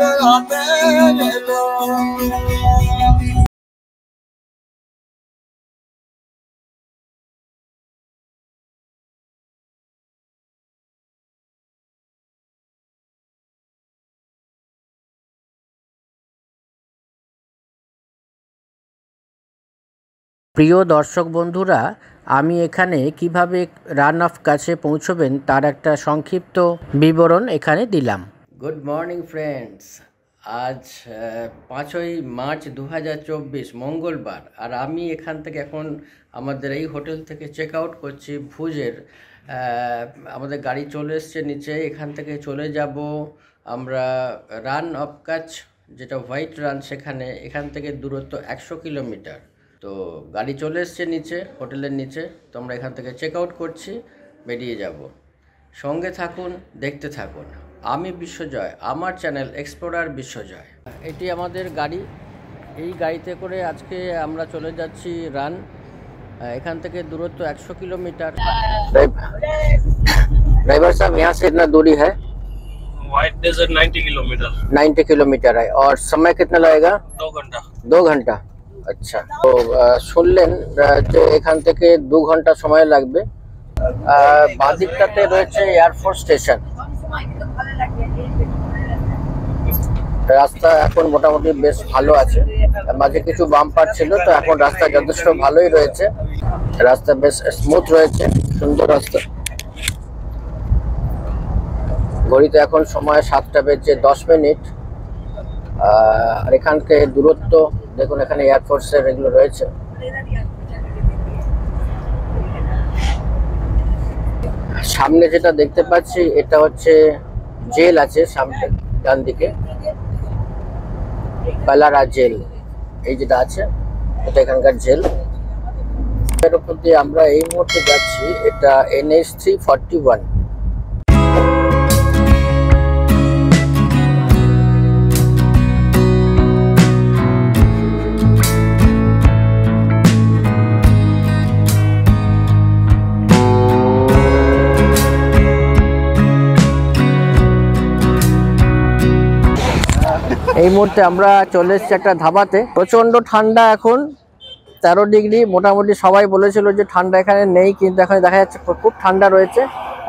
প্রিয় দর্শক বন্ধুরা, আমি এখানে কিভাবে রান অফ কাছে পৌঁছবেন তার একটা সংক্ষিপ্ত বিবরণ এখানে দিলাম। গুড মর্নিং ফ্রেন্ডস, আজ 5ই মার্চ 2024 মঙ্গলবার, আর আমি এখান থেকে এখন আমাদের এই হোটেল থেকে চেক আউট করছি ভুজের। আমাদের গাড়ি চলে এসছে নিচে, এখান থেকে চলে যাব আমরা রান অফ কাচ, যেটা হোয়াইট রান, সেখানে এখান থেকে দূরত্ব 100 কিলোমিটার। তো গাড়ি চলে এসছে নিচে, হোটেলের নিচে। তো আমরা এখান থেকে চেক আউট করছি, বেরিয়ে যাব। সঙ্গে থাকুন, দেখতে থাকুন। আমি বিশ্বজয়, আমার চ্যানেল এক্সপ্লোরার বিশ্বজয়। এটি আমাদের গাড়ি, এই গাড়িতে করে আজকে আমরা চলে যাচ্ছি রান। এখান থেকে দূরত্ব 100 किलोमीटर। ड्राइवर साहब, यहाँ से कितना दूरी है? White desert 90 kilometre. 90 किलोमीटर है। और समय कितना लगेगा? 2 घंटा। 2 घंटा, আচ্ছা। তো শুনলেন যে এখান থেকে 2 ঘন্টা সময় লাগবে। বাদিকটাতে রয়েছে এয়ারফোর্স স্টেশন। রাস্তা এখন মোটামুটি বেশ ভালো আছে, মাঝে কিছু বাম্পার ছিল, তো এখন রাস্তা যথেষ্ট ভালোই রয়েছে। রাস্তা বেশ স্মুথ রয়েছে, সুন্দর রাস্তা। ঘড়িতে এখন সময় 7:10। আর এখানকে দূরত্ব দেখুন, এখানে এয়ারফোর্সের এগুলো রয়েছে। সামনে যেটা দেখতে পাচ্ছি এটা হচ্ছে জেল আছে, সামনে ডান দিকে পালারা জেল, এই যেটা আছে এটা এখানকার জেল। এর উপর দিয়ে আমরা এই মুহূর্তে যাচ্ছি, এটা NH 341। এই মুহূর্তে আমরা চলে এসেছি একটা ধাবাতে। প্রচন্ড ঠান্ডা, এখন 13 ডিগ্রি। মোটামুটি সবাই বলেছিল যে ঠান্ডা এখানে নেই, কিন্তু এখানে দেখা যাচ্ছে খুব ঠান্ডা রয়েছে।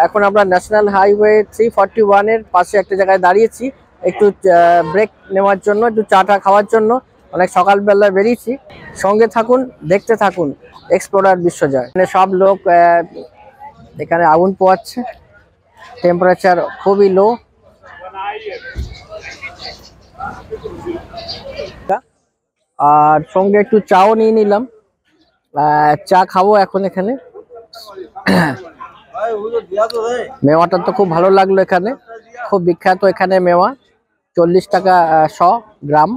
এখন আমরা ন্যাশনাল হাইওয়ে 341 এর পাশে একটা জায়গায় দাঁড়িয়েছি, একটু ব্রেক নেওয়ার জন্য, একটু চাটা খাওয়ার জন্য। অনেক সকালবেলা বেরিয়েছি। সঙ্গে থাকুন, দেখতে থাকুন এক্সপ্লোরার বিশ্বজয়। এখানে সব লোক এখানে আগুন পোয়াচ্ছে, টেম্পারেচার খুবই লো। আর সঙ্গে একটু চাও নিয়ে নিলাম, চা খাবো এখন এখানে। মেওয়াটা তো খুব ভালো লাগলো, এখানে খুব বিখ্যাত এখানে মেওয়া। 40 টাকা 100 গ্রাম,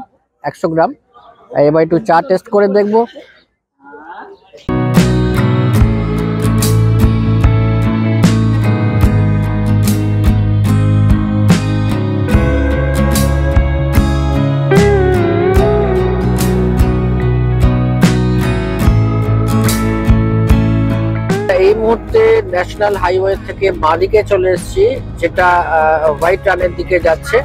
100 গ্রাম। এবার একটু চা টেস্ট করে দেখবো। এই মুহূর্তে ন্যাশনাল হাইওয়ে থেকে বাঁদিকে চলে এসেছি, যেটা হোয়াইট রানের দিকে যাচ্ছে।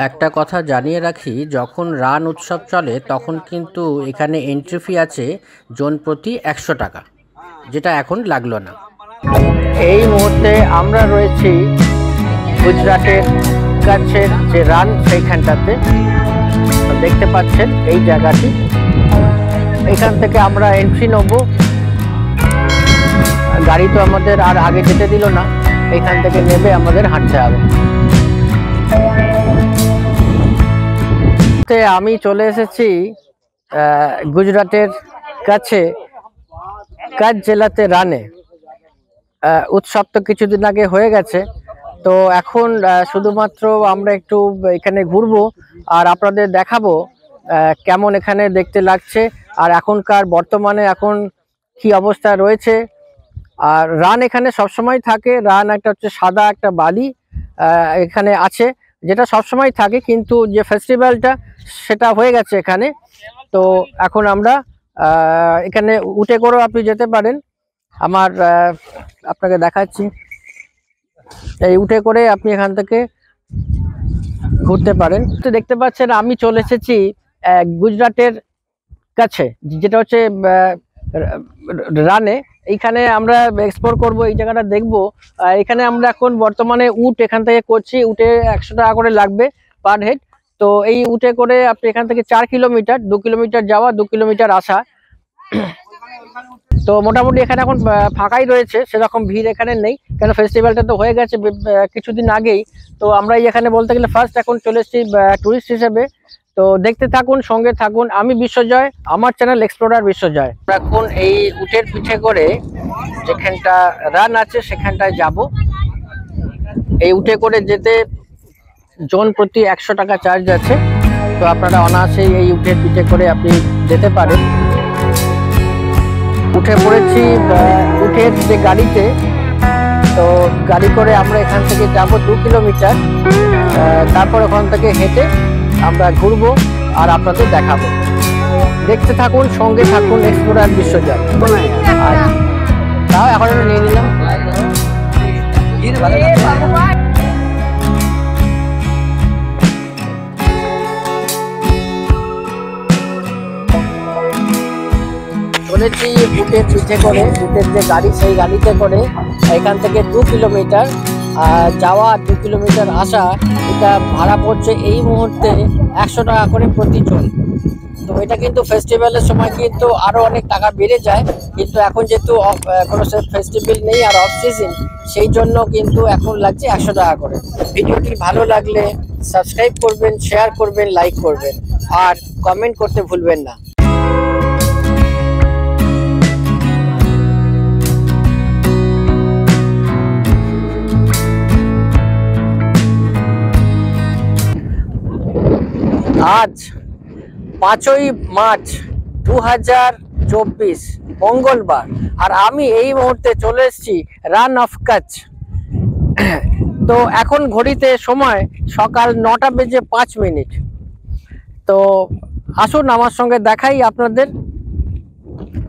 একটা কথা জানিয়ে রাখি, যখন রান উৎসব চলে তখন কিন্তু এখানে এন্ট্রি ফি আছে জন প্রতি 100 টাকা, যেটা এখন লাগলো না। এই মুহূর্তে আমরা রয়েছি গুজরাটের কাছের যে রান, সেইখানটাতে দেখতে পাচ্ছেন এই জায়গাটি। এখান থেকে আমরা এন্ট্রি নেব। গাড়ি তো আমাদের আর আগে যেতে দিল না, এখান থেকে নেবে আমাদের হাঁটতে হবে। আমি চলে এসেছি গুজরাটের কাছে কাচ জেলাতে রানে। উৎসব তো কিছুদিন আগে হয়ে গেছে, তো এখন শুধুমাত্র আমরা একটু এখানে ঘুরবো আর আপনাদের দেখাবো কেমন এখানে দেখতে লাগছে আর এখনকার বর্তমানে এখন কি অবস্থা রয়েছে। আর রান এখানে সবসময় থাকে, রান একটা হচ্ছে সাদা একটা বালি এখানে আছে যেটা সবসময় থাকে, কিন্তু যে ফেস্টিভ্যালটা সেটা হয়ে গেছে এখানে। তো এখন আমরা এখানে উঠে করেও আপনি যেতে পারেন। আমার আপনাকে দেখাচ্ছি, এই উঠে করে আপনি এখান থেকে ঘুরতে পারেন। তো দেখতে পাচ্ছেন আমি চলে এসেছি গুজরাটের কাছে, যেটা হচ্ছে রানে। এইখানে আমরা এক্সপ্লোর করব, এই জায়গাটা দেখব। এখানে আমরা এখন বর্তমানে উট এখান থেকে করছি, উটে 100 টাকা করে লাগবে পার হেড। তো এই উটে করে আপনি এখান থেকে 4 কিলোমিটার, 2 কিলোমিটার যাওয়া, 2 কিলোমিটার আসা। তো মোটামুটি এখানে এখন ফাঁকাই রয়েছে, সেরকম ভিড় এখানে নেই, কেন ফেস্টিভ্যালটা তো হয়ে গেছে কিছুদিন আগেই। তো আমরা এখানে বলতে গেলে ফার্স্ট এখন চলে এসেছি টুরিস্ট হিসেবে। তো দেখতে থাকুন, সঙ্গে থাকুন। আমি বিশ্বজয়, আমার চ্যানেল এক্সপ্লোরার বিশ্বজয়। এখন এই উটের পিঠে করে যেখানটা রান আছে সেখানটায় যাব। এই উটে করে যেতে জন প্রতি 100 টাকা চার্জ আছে। তো আপনারা অনায়াসেই এই উটের পিঠে করে আপনি যেতে পারেন। উঠে পড়েছি উঠের যে গাড়িতে, তো গাড়ি করে আমরা এখান থেকে যাব 2 কিলোমিটার, তারপর ওখান থেকে হেঁটে আমরা ঘুরবো আর আপনাদের দেখাবো। দেখতে থাকুন, সঙ্গে থাকুন, এক্সপ্লোরার বিশ্বজয়। তাও এখন নিয়ে নিলাম। চলেছি উটের পিঠে করে, উটের যে গাড়ি সেই গাড়িতে করে এখান থেকে 2 কিলোমিটার যাওয়া, 2 কিলোমিটার আসা। এটা ভাড়া পড়ছে এই মুহূর্তে 100 টাকা করে প্রতিজন। তো এটা কিন্তু ফেস্টিভ্যালের সময় কিন্তু আরো অনেক টাকা বেড়ে যায়, কিন্তু এখন যেহেতু কোনো ফেস্টিভ্যাল নেই আর অফ সিজন, সেই জন্য কিন্তু এখন লাগছে 100 টাকা করে। ভিডিওটি ভালো লাগলে সাবস্ক্রাইব করবেন, শেয়ার করবেন, লাইক করবেন আর কমেন্ট করতে ভুলবেন না। আজ 5ই মার্চ 2024 মঙ্গলবার, আর আমি এই মুহূর্তে চলে এসেছি রান অফ কচ্ছ। তো এখন ঘড়িতে সময় সকাল 9টা বেজে 5 মিনিট। তো আসুন আমার সঙ্গে দেখাই আপনাদের।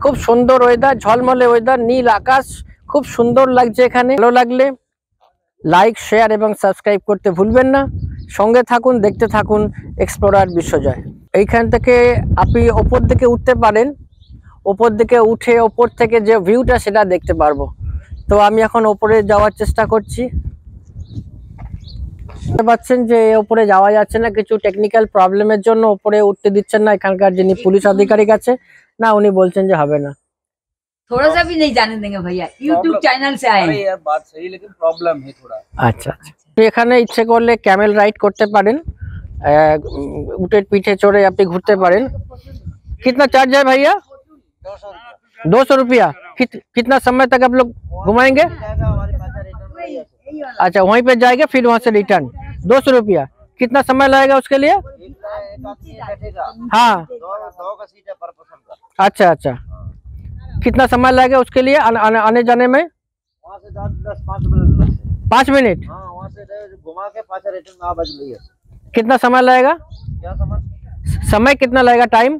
খুব সুন্দর ওয়েদার, ঝলমলে ওয়েদার, নীল আকাশ, খুব সুন্দর লাগছে এখানে। ভালো লাগলে লাইক, শেয়ার এবং সাবস্ক্রাইব করতে ভুলবেন না। সঙ্গে থাকুন, দেখতে থাকুন এক্সপ্লোরার বিশ্বজয়। এইখান থেকে আপনি ওপর দিকে উঠতে পারেন, ওপর দিকে উঠে ওপর থেকে যে ভিউটা সেটা দেখতে পারবো। তো আমি এখন ওপরে যাওয়ার চেষ্টা করছি। দেখতে পাচ্ছেন যে ওপরে যাওয়া যাচ্ছে না, কিছু টেকনিক্যাল প্রবলেমের জন্য ওপরে উঠতে দিচ্ছেন না এখানকার যিনি पुलिस আধিকারিক আছে। না, উনি বলছেন যে হবে না। थोड़ा सा भी नहीं जाने देंगे भैया, यूट्यूब चैनल से आए हैं। यार बात सही, लेकिन प्रॉब्लम है थोड़ा। আচ্ছা আচ্ছা, এখানে ইচ্ছে করলে ক্যামেল রাইড করতে পারেন, উটের পিঠে চড়ে আপনি ঘুরতে পারেন। कितना चार्ज है भैया? 200 रुपया। कितना समय तक आप लोग घुमाएंगे? अच्छा, वहीं पे जाएगा फिर वहां से रिटर्न 200 रुपया। कितना समय लगेगा उसके लिए? हाँ, अच्छा अच्छा। कितना समय लगेगा उसके लिए आने जाने में? 5 मिनट। घुमा के पाछा रिटर्न आ बज रही है। कितना समय लगेगा? क्या समय कितना लगेगा? टाइम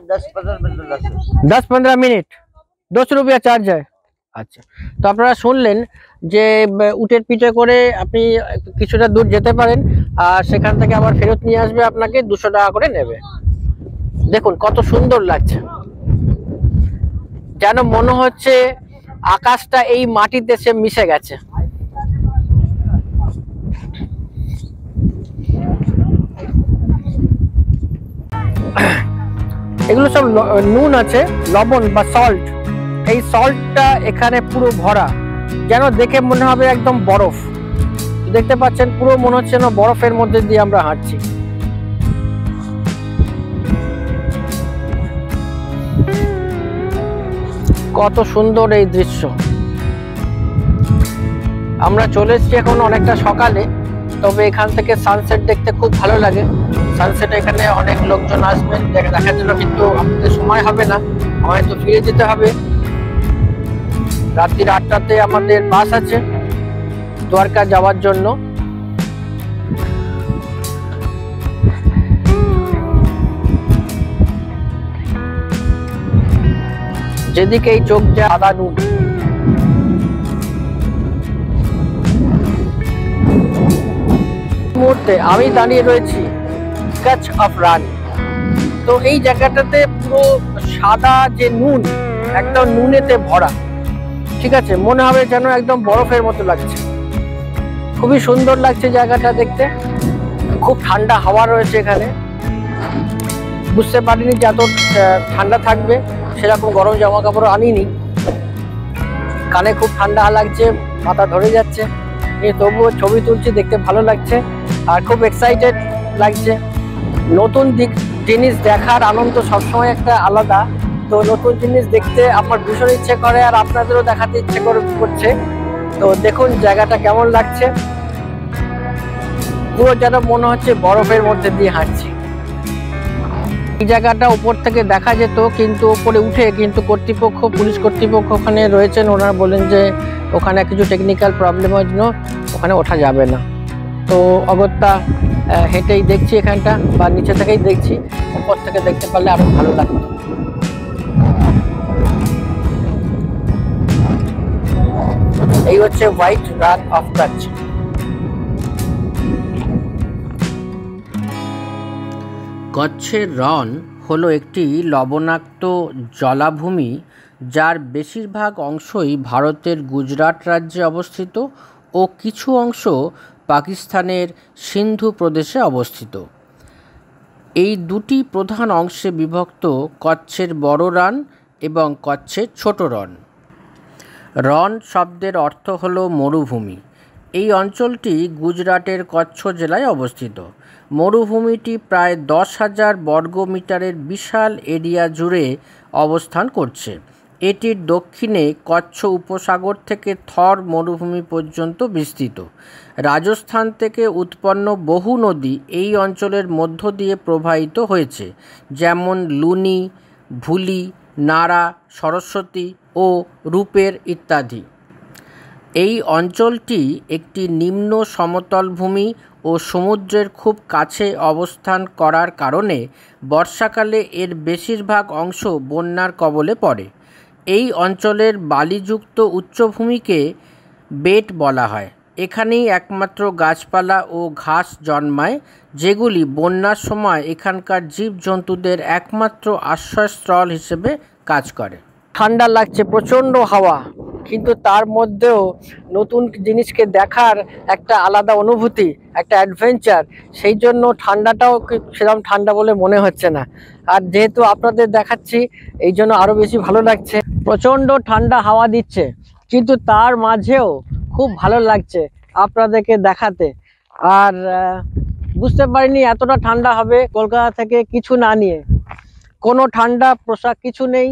10-15 मिनट लगते। 10-15 मिनट, 200 रुपया চার্জ है। আচ্ছা, তো আপনারা শুনলেন যে উটের পিঠে করে আপনি কিছুটা দূর যেতে পারেন আর সেখান থেকে আবার ফেরত নিয়ে আসবে, আপনাকে 200 টাকা করে নেবে। দেখুন কত সুন্দর লাগছে, যেন মনে হচ্ছে আকাশটা এই মাটিতে সে মিশে গেছে। এগুলো সব নুন আছে, লবণ বা সল্ট। এই সল্টটা এখানে পুরো ভরা, যেন দেখে মনে হবে একদম বরফ। দেখতে পাচ্ছেন পুরো মনে হচ্ছে না বরফের মধ্যে দিয়ে আমরা হাঁটছি। কত সুন্দর এই দৃশ্য। আমরা চলে এসেছি এখন অনেকটা সকালে, তবে এখান থেকে সানসেট দেখতে খুব ভালো লাগে। সানসেট এখানে অনেক লোকজন আসবেন দেখার জন্য, কিন্তু আমাদের সময় হবে না, হয়তো ফিরে যেতে হবে। রাত্রি 8টাতে আমাদের বাস আছে দ্বারকা যাওয়ার জন্য। যেদিকে এই চোখ যায় সাদা নুন। মুহূর্তে আমি দাঁড়িয়ে রয়েছি কচ্ছ অফ রান। তো এই জায়গাটাতে পুরো সাদা যে নুন, একদম নুনেতে ভরা, ঠিক আছে, মনে হবে যেন একদম বরফের মতো লাগছে। খুবই সুন্দর লাগছে জায়গাটা দেখতে। খুব ঠান্ডা হাওয়া রয়েছে এখানে। বুঝতে পারিনি যে এত ঠান্ডা থাকবে, সেরকম গরম জামা কাপড় আনিনি। কানে খুব ঠান্ডা লাগছে, মাথা ধরে যাচ্ছে, তবুও ছবি তুলছি, দেখতে ভালো লাগছে আর খুব এক্সাইটেড লাগছে। নতুন জিনিস দেখার আনন্দ সবসময় একটা আলাদা। তো নতুন জিনিস দেখতে আমার ভীষণ ইচ্ছে করে, আর আপনাদেরও দেখাতে ইচ্ছে করছে। তো দেখুন জায়গাটা কেমন লাগছে, পুরো যেন মনে হচ্ছে বরফের মধ্যে দিয়ে হাঁটছি। এই জায়গাটা উপর থেকে দেখা যেত, কিন্তু উপরে উঠে কিন্তু কর্তৃপক্ষ, পুলিশ কর্তৃপক্ষ ওখানে রয়েছেন, ওনারা বলেন যে ওখানে কিছু টেকনিক্যাল প্রবলেমের জন্য ওখানে ওঠা যাবে না। তো অগত্যা হেঁটেই দেখছি এখানটা, বা নিচে থেকেই দেখছি। উপর থেকে দেখতে পারলে আরো ভালো লাগতো। এই হচ্ছে হোয়াইট রান অফ কচ্ছ। কচ্ছের রণ হলো একটি লবণাক্ত জলাভূমি, যার বেশিরভাগ অংশই ভারতের গুজরাট রাজ্যে অবস্থিত ও কিছু অংশ পাকিস্তানের সিন্ধু প্রদেশে অবস্থিত। এই দুটি প্রধান অংশে বিভক্ত কচ্ছের বড় রণ এবং কচ্ছের ছোট রণ। রণ শব্দের অর্থ হলো মরুভূমি। এই অঞ্চলটি গুজরাটের কচ্ছ জেলায় অবস্থিত। মরুভূমিটি প্রায় 10,000 বর্গমিটারের বিশাল এরিয়া জুড়ে অবস্থান করছে। এটির দক্ষিণে কচ্ছ উপসাগর থেকে থর মরুভূমি পর্যন্ত বিস্তৃত। রাজস্থান থেকে উৎপন্ন বহু নদী এই অঞ্চলের মধ্য দিয়ে প্রবাহিত হয়েছে, যেমন লুনি, ভুলি, নারা, সরস্বতী ও রূপের ইত্যাদি। এই অঞ্চলটি একটি নিম্ন সমতল ভূমি ও সমুদ্রের খুব কাছে অবস্থান করার কারণে বর্ষাকালে এর বেশিরভাগ অংশ বন্যার কবলে পড়ে। এই অঞ্চলের বালিযুক্ত উচ্চভূমিকে বেট বলা হয়। এখানেই একমাত্র গাছপালা ও ঘাস জন্মায়, যেগুলি বন্যার সময় এখানকার জীবজন্তুদের একমাত্র আশ্রয়স্থল হিসেবে কাজ করে। ঠান্ডা লাগছে, প্রচণ্ড হাওয়া, কিন্তু তার মধ্যেও নতুন জিনিসকে দেখার একটা আলাদা অনুভূতি, একটা অ্যাডভেঞ্চার। সেই জন্য ঠান্ডাটাও সেরকম ঠান্ডা বলে মনে হচ্ছে না। আর যেহেতু আপনাদের দেখাচ্ছি, এই জন্য আরও বেশি ভালো লাগছে। প্রচণ্ড ঠান্ডা হাওয়া দিচ্ছে, কিন্তু তার মাঝেও খুব ভালো লাগছে আপনাদেরকে দেখাতে। আর বুঝতে পারিনি এতটা ঠান্ডা হবে কলকাতা থেকে কিছু না নিয়ে। কোনো ঠান্ডা পোশাক কিছু নেই,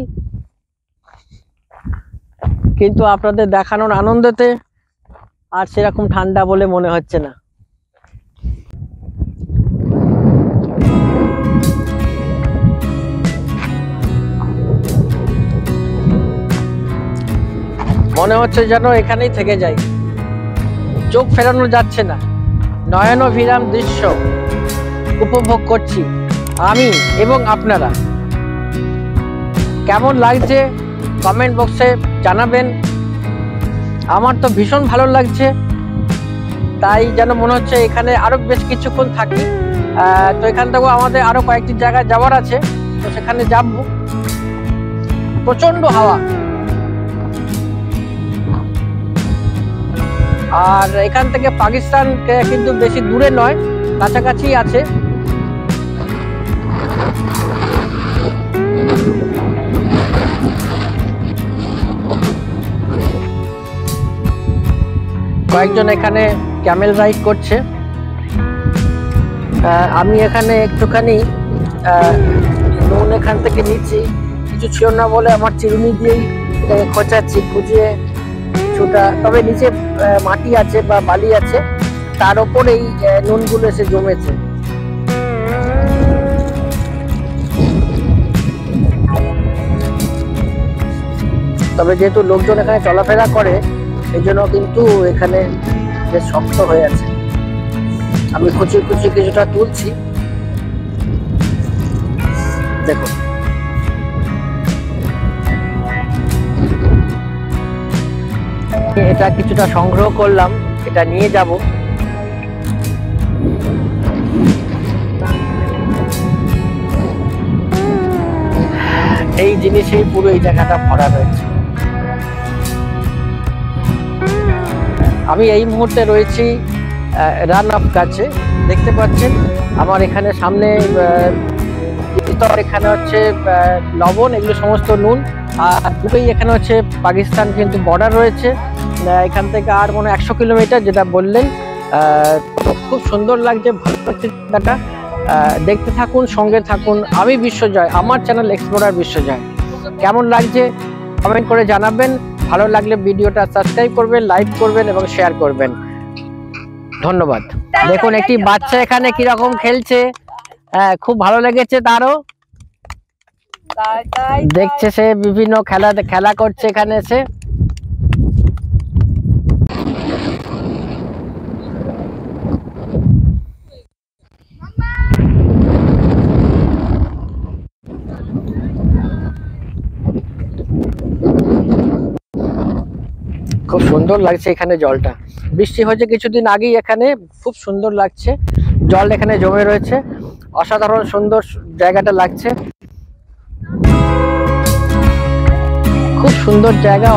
কিন্তু আপনাদের দেখানোর আনন্দেতে আর সেরকম ঠান্ডা বলে মনে হচ্ছে না। মনে হচ্ছে যেন এখানেই থেকে যাই, চোখ ফেরানো যাচ্ছে না। নয়নভিরাম দৃশ্য উপভোগ করছি আমি এবং আপনারা। কেমন লাগছে কমেন্ট বক্সে জানাবেন। আমার তো ভীষণ ভালো লাগছে, তাই যেন মনে হচ্ছে এখানে আরো বেশ কিছুক্ষণ থাকি। তো এখান থেকেও আমাদের আরো কয়েকটি জায়গায় যাওয়ার আছে, তো সেখানে যাব। প্রচন্ড হাওয়া, আর এখান থেকে পাকিস্তান কিন্তু বেশি দূরে নয়, কাছাকাছি আছে। কয়েকজন এখানে ক্যামেল রাইড করছে। আমি এখানে একটুখানি নুন এখান থেকে নিচ্ছি, কিছু ছিল না বলে আমার চিরুনি দিয়েই এটাকে খোঁচাচ্ছি, খুঁজিয়ে কিছুটা, তবে নিচে মাটি আছে বা বালি আছে, তার ওপরেই নুনগুলো এসে জমেছে। তবে যেহেতু লোকজন এখানে চলাফেরা করে, এই জন্য কিন্তু এখানে বেশ শক্ত হয়ে আছে। আমি খুঁচিয়ে খুঁচিয়ে কিছুটা তুলছি, দেখো। এটা কিছুটা সংগ্রহ করলাম, এটা নিয়ে যাব। এই জিনিসেই পুরো এই জায়গাটা ভরা রয়েছে। আমি এই মুহূর্তে রয়েছি রান অফ কাছে, দেখতে পাচ্ছেন আমার এখানে সামনে এখানে হচ্ছে লবণ, এগুলো সমস্ত নুন। আর দুটোই এখানে হচ্ছে পাকিস্তান কিন্তু বর্ডার রয়েছে এখান থেকে আর মনে 100 কিলোমিটার, যেটা বললেন। খুব সুন্দর লাগছে, ভালো লাগছে জায়গাটা। দেখতে থাকুন, সঙ্গে থাকুন। আমি বিশ্বজয়, আমার চ্যানেল এক্সপ্লোরার বিশ্বজয়। কেমন লাগছে কমেন্ট করে জানাবেন। ভালো লাগলে ভিডিওটা সাবস্ক্রাইব করবেন, লাইক করবেন এবং শেয়ার করবেন। ধন্যবাদ। দেখুন একটি বাচ্চা এখানে কিরকম খেলছে, খুব ভালো লেগেছে তারও। দেখছে সে বিভিন্ন খেলা করছে এখানে এসে। খুব সুন্দর লাগছে এখানে জলটা। বৃষ্টি হয়েছে কিছুদিন আগেই, এখানে খুব সুন্দর লাগছে, জল এখানে জমে রয়েছে। অসাধারণ সুন্দর জায়গাটা লাগছে, খুব সুন্দর জায়গা।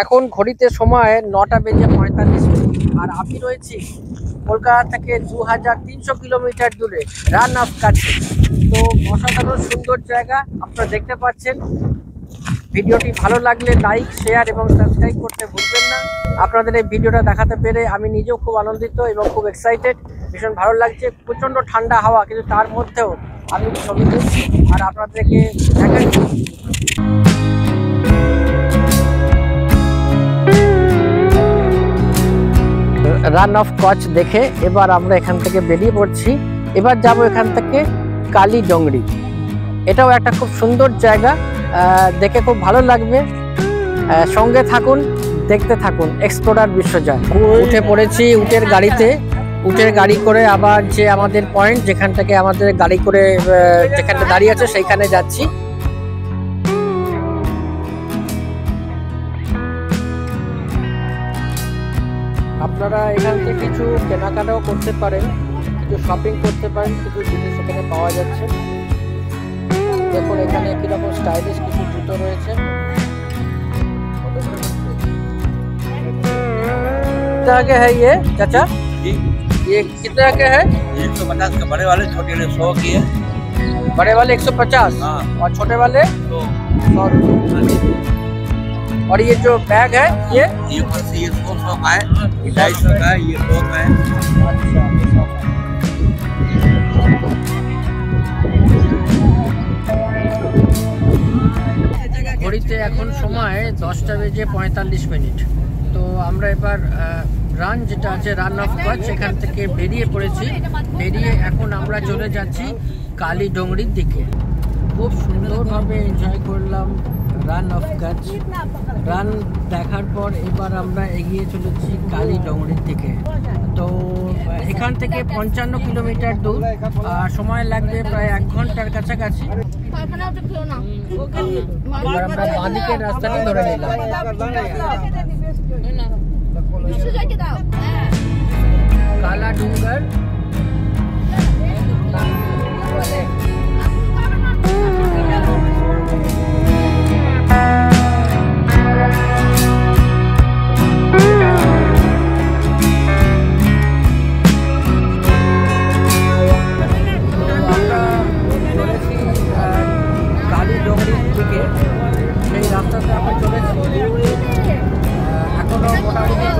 এখন ঘড়িতে সময় 9:45, আর আমি রয়েছি কলকাতা থেকে 2300 কিলোমিটার দূরে রান অফ কাছে। তো অসাধারণ সুন্দর জায়গা আপনারা দেখতে পাচ্ছেন। ভিডিওটি ভালো লাগলে লাইক, শেয়ার এবং সাবস্ক্রাইব করতে ভুলবেন না। আপনাদের এই ভিডিওটা দেখাতে পেরে আমি নিজেও খুব আনন্দিত এবং খুব এক্সাইটেড। ভীষণ ভালো লাগছে। প্রচণ্ড ঠান্ডা হাওয়া, কিন্তু তার মধ্যেও আমি ছবি তুলছি আর আপনাদেরকে দেখাচ্ছি। রান অফ কচ্ছ দেখে এবার আমরা এখান থেকে বেরিয়ে পড়ছি। এবার যাব এখান থেকে কালী ডোংরি। এটাও একটা খুব সুন্দর জায়গা, দেখে খুব ভালো লাগবে। সঙ্গে থাকুন, দেখতে থাকুন এক্সপ্লোরার বিশ্বজয়। উঠে পড়েছি উটের গাড়িতে। উটের গাড়ি করে আবার যে আমাদের পয়েন্ট, যেখান থেকে আমাদের গাড়ি করে যেখানে দাঁড়িয়ে আছে সেইখানে যাচ্ছি। আপনারা এখান থেকে কিছু কেনাকাটাও করতে পারেন, কিছু শপিং করতে পারেন, কিছু জিনিস এখানে পাওয়া যাচ্ছে। দেখুন এখানে কিরকম স্টাইলিশ কিছু জুতো রয়েছে। कितना के है ये चाचा? ये कितना के है? 150 का, बड़े वाले, छोटे वाले 100 की है। बड़े वाले 150 और छोटे वाले 100 रुपये। और ये जो बैग है ये 100 का है, 250 का है, ये 100 का है। ঘড়িতে এখন সময় 10:45। তো আমরা এবার রান যেটা আছে রান অফ কচ্ছ এখান থেকে বেরিয়ে পড়েছি। বেরিয়ে এখন আমরা চলে যাচ্ছি কালী ডোংরির দিকে। খুব সুন্দরভাবে এনজয় করলাম রান অফ কচ্ছ। রান দেখার পর এবার আমরা এগিয়ে চলেছি কালী ডোংরির দিকে। তো এখান থেকে 55 কিলোমিটার দূর, সময় লাগবে প্রায় 1 ঘন্টার কাছাকাছি। এবার আমরা বাঁদিকের রাস্তাটি ধরে নিলাম। কালা ডুঙ্গার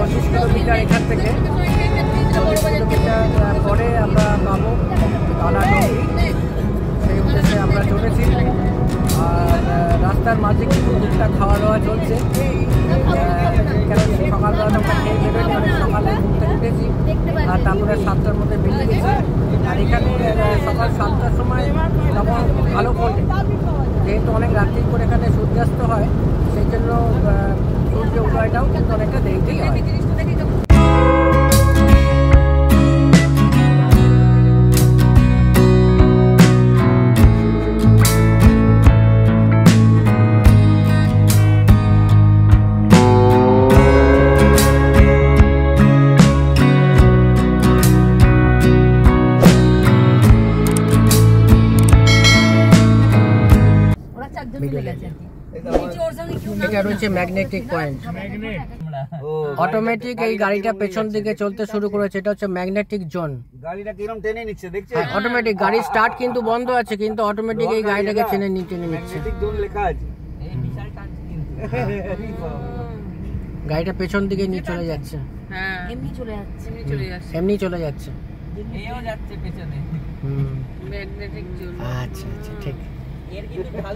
40 কিলোমিটার এখান থেকে। 40 কিলোমিটার পরে আমরা পাবো কালাডুংরি, সেই উদ্দেশ্যে আমরা চলেছি। আর রাস্তার মাঝে কিছু টুকটাক খাওয়া দাওয়া চলছে, কারণ সকালবেলা আমরা খেয়ে বেরোনি, অনেক সকালে ঘুম থেকে উঠেছি আর তারপরে 7টার মধ্যে বেরিয়ে গেছি। আর এখানে সকাল 7টার সময় তখন ভালো ফোটে, যেহেতু অনেক রাত্রি করে এখানে সূর্যাস্ত হয়, সেই জন্য সূর্য উদয়টাও কিন্তু অনেকটা দেরিতেই হয়। এটা রয়েছে ম্যাগনেটিক পয়েন্ট, অটোমেটিক এই গাড়িটা পেছন দিকে চলতে শুরু করেছে। এটা হচ্ছে ম্যাগনেটিক জোন। গাড়িটা কিরকম টেনে নিচ্ছে দেখছেন? অটোমেটিক গাড়ি স্টার্ট কিন্তু বন্ধ আছে, কিন্তু অটোমেটিক এই গাড়িটাকে টেনে নিচ্ছে। ম্যাগনেটিক জোন লেখা আছে। গাড়িটা পেছন দিকে নিয়ে চলে যাচ্ছে। হ্যাঁ, এমনি চলে যাচ্ছে। এমনি চলে যাচ্ছে। এও যাচ্ছে পেছনে। Magnetic zone. আচ্ছা আচ্ছা, ঠিক।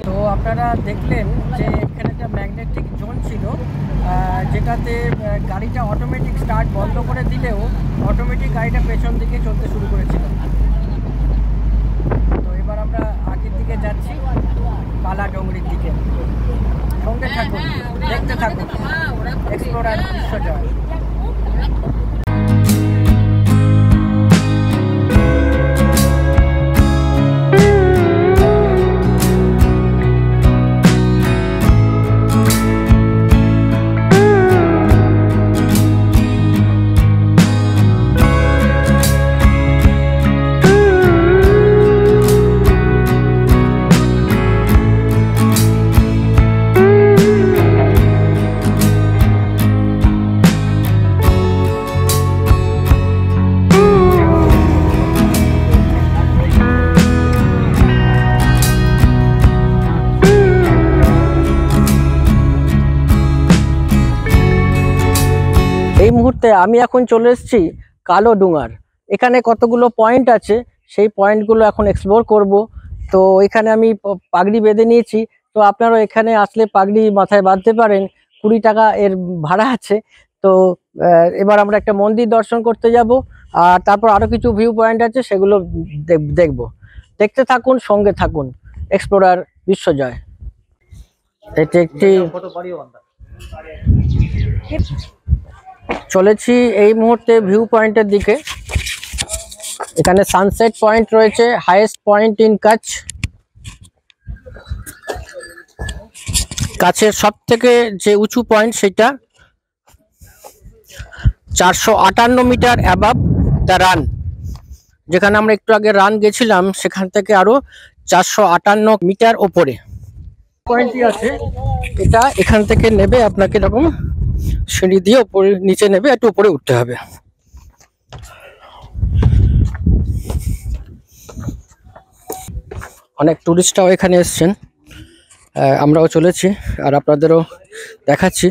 তো আপনারা দেখলেন যে এখানে একটা ম্যাগনেটিক জোন ছিল, যেটাতে গাড়িটা অটোমেটিক স্টার্ট বন্ধ করে দিলেও অটোমেটিক গাড়িটা পেছন দিকে চলতে শুরু করেছিল। তো এবার আমরা আগের দিকে যাচ্ছি, কালাডুংরির দিকে। সঙ্গে থাকুন, দেখতে থাকুন এক্সপ্লোরার বিশ্বজয়। এই মুহূর্তে আমি এখন চলে এসেছি কালোডুঙার। এখানে কতগুলো পয়েন্ট আছে, সেই পয়েন্টগুলো এখন এক্সপ্লোর করব। তো এখানে আমি পাগড়ি বেঁধে নিয়েছি, তো আপনারা এখানে আসলে পাগড়ি মাথায় বাঁধতে পারেন। 20 টাকা এর ভাড়া আছে। তো এবার আমরা একটা মন্দির দর্শন করতে যাব, আর তারপর আরো কিছু ভিউ পয়েন্ট আছে, সেগুলো দেখব। দেখতে থাকুন, সঙ্গে থাকুন এক্সপ্লোরার বিশ্বজয়। এটা একটি চলেছি এই মুহূর্তে ভিউ পয়েন্টের দিকে। এখানে সানসেট পয়েন্ট রয়েছে, হাইয়েস্ট পয়েন্ট ইন কাচ। কাছের সব থেকে যে উঁচু পয়েন্ট সেটা 458 মিটার অ্যাবাভ দ্য রান। যেখানে আমরা একটু আগে রান গেছিলাম, সেখান থেকে আরো 458 মিটার ওপরে পয়েন্টটি আছে। এটা এখান থেকে নেবে আপনাকে এরকম সিঁড়ি দিয়ে উপরে নিচে নেবে, একটু উপরে উঠতে হবে। অনেক টুরিস্টরাও এখানে এসছেন, আমরাও চলেছি আর আপনাদেরও দেখাচ্ছি।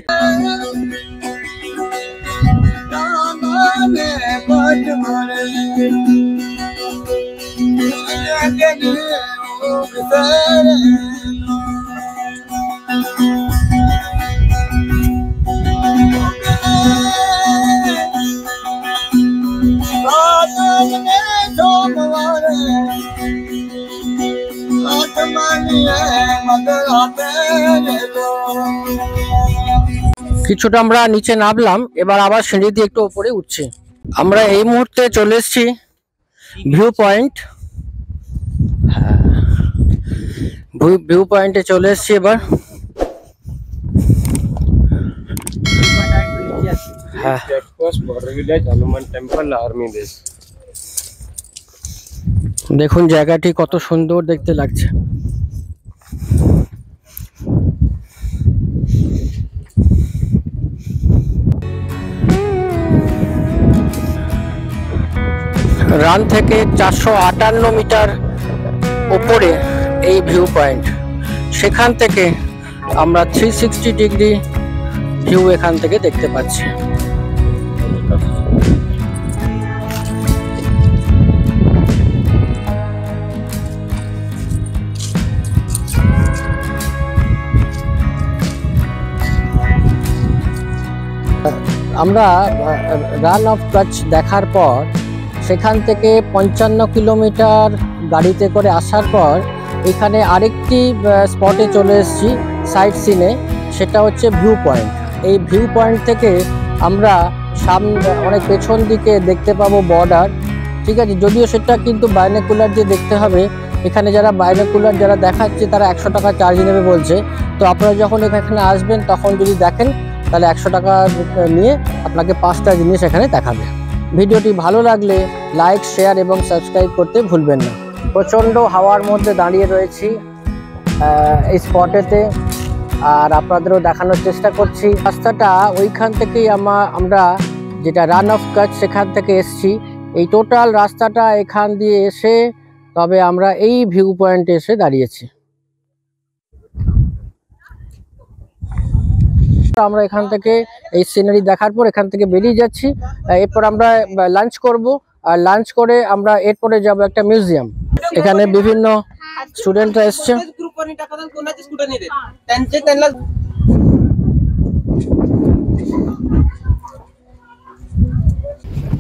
কিছুটা আমরা নিচে নামলাম, এবার আবার সিঁড়ি দিয়ে একটু উপরে উঠছি। আমরা এই মুহূর্তে চলে এসেছি ভিউ পয়েন্ট। ভিউ পয়েন্টে চলে এসেছি এবার। হ্যাঁ, দেখুন জায়গাটি কত সুন্দর দেখতে লাগছে। রান থেকে 458 মিটার উপরে এই ভিউ পয়েন্ট। সেখান থেকে আমরা 360 ডিগ্রি ভিউ এখান থেকে দেখতে পাচ্ছি। আমরা রান অফ কচ্ছ দেখার পর সেখান থেকে 55 কিলোমিটার গাড়িতে করে আসার পর এখানে আরেকটি স্পটে চলে এসেছি সাইট সিনে, সেটা হচ্ছে ভিউ পয়েন্ট। এই ভিউ পয়েন্ট থেকে আমরা সামনে অনেক পেছন দিকে দেখতে পাবো বর্ডার, ঠিক আছে। যদিও সেটা কিন্তু বাইনোকুলার দিয়ে দেখতে হবে। এখানে যারা বাইনোকুলার যারা দেখাচ্ছে তারা 100 টাকা চার্জ নেবে বলছে। তো আপনারা যখন এখানে আসবেন তখন যদি দেখেন তাহলে 100 টাকা নিয়ে আপনাকে 5টা জিনিস এখানে দেখাবে। ভিডিওটি ভালো লাগলে লাইক, শেয়ার এবং সাবস্ক্রাইব করতে ভুলবেন না। প্রচণ্ড হাওয়ার মধ্যে দাঁড়িয়ে রয়েছি এই স্পটেতে, আর আপনাদেরও দেখানোর চেষ্টা করছি। রাস্তাটা ওইখান থেকেই আমরা যেটা রান অফ কচ্ছ সেখান থেকে এসছি। এই টোটাল রাস্তাটা এখান দিয়ে এসে তবে আমরা এই ভিউ পয়েন্টে এসে দাঁড়িয়েছি। আমরা এখান থেকে এই সিনারি দেখার পর এখান থেকে বেরিয়ে যাচ্ছি। এরপর আমরা লাঞ্চ করব, আর লাঞ্চ করে আমরা এরপরে যাব একটা মিউজিয়াম। এখানে বিভিন্ন স্টুডেন্টরা এসছে।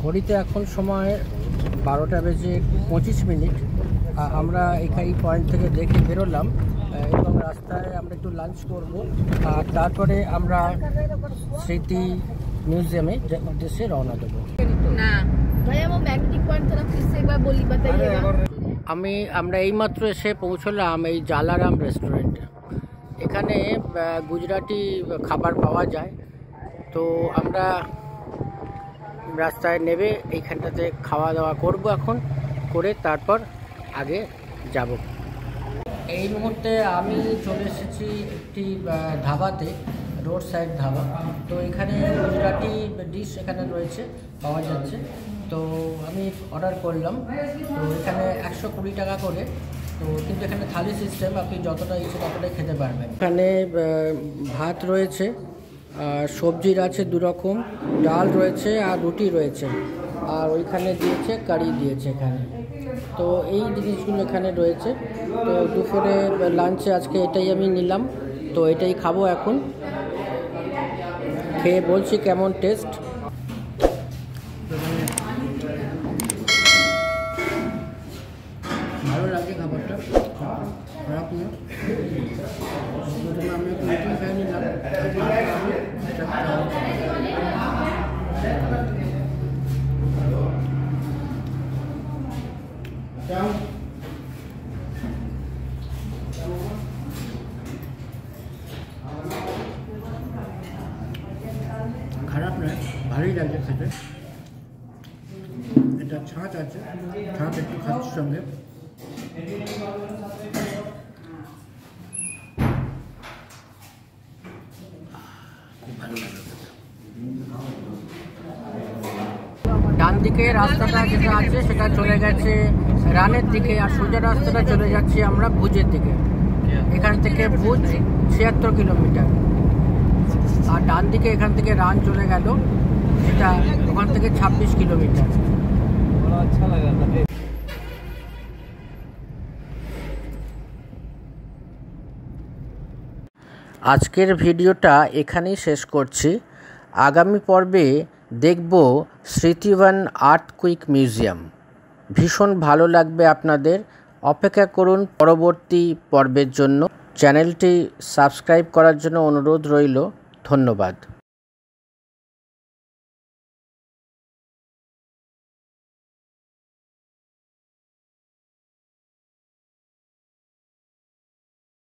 ঘড়িতে এখন সময় 12টা বেজে 25 মিনিট। আমরা এই পয়েন্ট থেকে দেখে বেরোলাম এবং রাস্তায় আমরা একটু লাঞ্চ করব, আর তারপরে আমরা স্মৃতি মিউজিয়ামে উদ্দেশ্যে রওনা দেবো। আমরা এইমাত্র এসে পৌঁছলাম এই জালারাম রেস্টুরেন্টে। এখানে গুজরাটি খাবার পাওয়া যায়। তো আমরা রাস্তায় নেবে এইখানটাতে খাওয়া দাওয়া করব এখন, করে তারপর আগে যাব। এই মুহূর্তে আমি চলে এসেছি একটি ধাবাতে, রোড সাইড ধাবা। তো এখানে গুজরাটি ডিশ এখানে রয়েছে, পাওয়া যাচ্ছে। তো আমি অর্ডার করলাম। তো এখানে 120 টাকা করে। তো কিন্তু এখানে থালি সিস্টেম, আপনি যতটা ইচ্ছে ততটাই খেতে পারবেন। এখানে ভাত রয়েছে, আর সবজির আছে 2 রকম, ডাল রয়েছে আর রুটি রয়েছে, আর ওইখানে দিয়েছে কারি দিয়েছে এখানে। তো এই জিনিসগুলো এখানে রয়েছে। তো দুপুরে লাঞ্চে আজকে এটাই আমি নিলাম। তো এটাই খাবো এখন, খেয়ে বলছি কেমন টেস্ট। ভালো লাগে খাবারটা, খারাপ না। আমি একটু রুটি খেয়ে নিলাম। খারাপ নয়, ভালোই লাগছে খেতে। এটা ছাঁচ আছে, ছাঁচ একটু খাচ্ছি সঙ্গে। ডান দিকে রাস্তাটা যেটা আছে সেটা চলে গেছে রানের দিকে, আর সোজা রাস্তাটা চলে যাচ্ছি আমরা ভুজের দিকে। এখান থেকে ভুজ 76 কিলোমিটার, আর ডান দিকে এখান থেকে রান চলে গেল, সেটা ওখান থেকে 26 কিলোমিটার। আজকের ভিডিওটা এখানেই শেষ করছি। আগামী পর্বে দেখব স্মৃতিবন আর্থকুইক মিউজিয়াম। ভীষণ ভালো লাগবে আপনাদের। অপেক্ষা করুন পরবর্তী পর্বের জন্য। চ্যানেলটি সাবস্ক্রাইব করার জন্য অনুরোধ রইল। ধন্যবাদ।